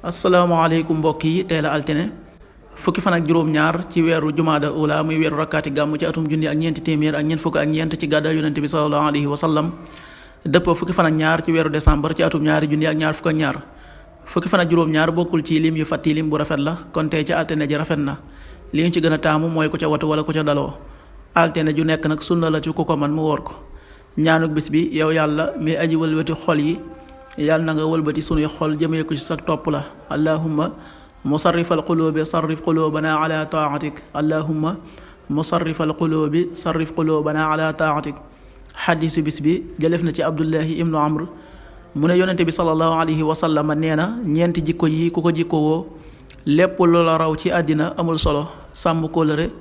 asalaamaaleykum mbokk yi tey la altine fukki fan ak juróom-ñaar ci weeru jumaada ula muy weeru rakkaati gàmm ci atum junni ak ñeenti téeméer ak ñeent fukk ak ñeent ci gàddaay yonente bi sallallahu alayhi wa sallam dëppoo fukki fan ak ñaar ci weeru décembre ci atum ñaari junni ak ñaar fukk ak ñaar fukki fan ak juróom-ñaar bokkul ci lim yu fàtti lim bu rafet la kon tey ci altine ji rafet na li ñu ci gën a taamu mooy ku ca watu wala ku ca daloo altine ju nekk nag sunna la ci ku ko man mu woor ko ñaanuk bis bi yow yàlla mi aji wëlbati xol yi yàlla na nga wëlbati sunuy xol jëmee ko ci sa topp la allahumma musarrifal qulubi sarrif qulubana ala taatik allahumma musarrifal qulubi sarrif qulubana ala taatik xadiisu bis bi jëlef na ci abdullahi ibnu amr mu ne yonente bi sallallahu alayhi wa sallam nee na ñeenti jikko yi ku ko jikkowoo lépp loola raw ci àddina amul solo sàmm kóllëre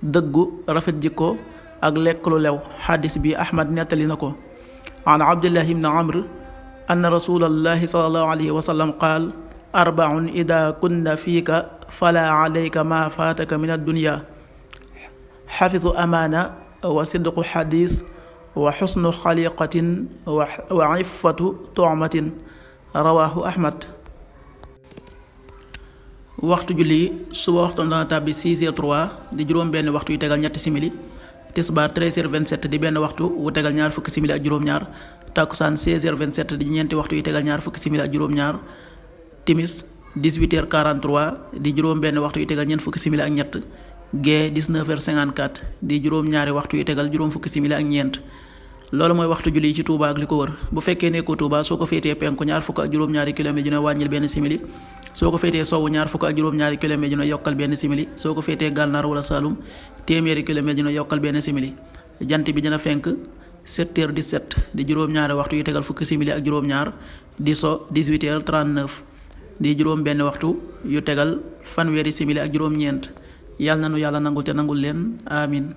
dëggu rafet jikko ak lekk lu lew xadis bi ahmad nettali na ko an abdullahi ibnu amr anna rasulallahi sallallahu alayhi wa sallam qaal arbaun ida kunna fiika fala alayka ma faataka min addunya xafidu amaana wa sidqu xadis wa xusnu xaliqatin wa iffatu tumatin rawahu ahmad. waxtu julli suba waxtu dana tàbbi 6h03 di juróom benn waxtu yu tegal ñetti simili tisbaar 13h27 di benn waxtu wu tegal ñaar fukki simili ak juróom-ñaar takkusaan 16h27 di ñeenti waxtu yu tegal ñaar fukki simili ak juróom-ñaar timis 18h43 di juróom benn waxtu yu tegal ñeent fukki simili ak ñett gee 19h54 di juróom-ñaari waxtu yu tegal juróom fukki simili ak ñeent. loolu mooy waxtu julli ci Touba ak li ko wër bu fekkee nekkoo Touba soo ko féetee penku ñaar fukk ak juróom-ñaari kilomètre dina wàññil benn simili soo ko féetee sowwu ñaar fukk ak juróom-ñaari kilomètre dina yokkal benn simili soo ko féetee gànnaar wala Saalum téeméeri kilomètre dina yokkal benn simili jant bi dina fenk 7h17 di juróom-ñaari waxtu yu tegal fukki simili ak juróom-ñaar di so 18h39 di juróom benn waxtu yu tegal fanweeri simili ak juróom-ñeent yàlla na nu yàlla nangul te nangul leen amin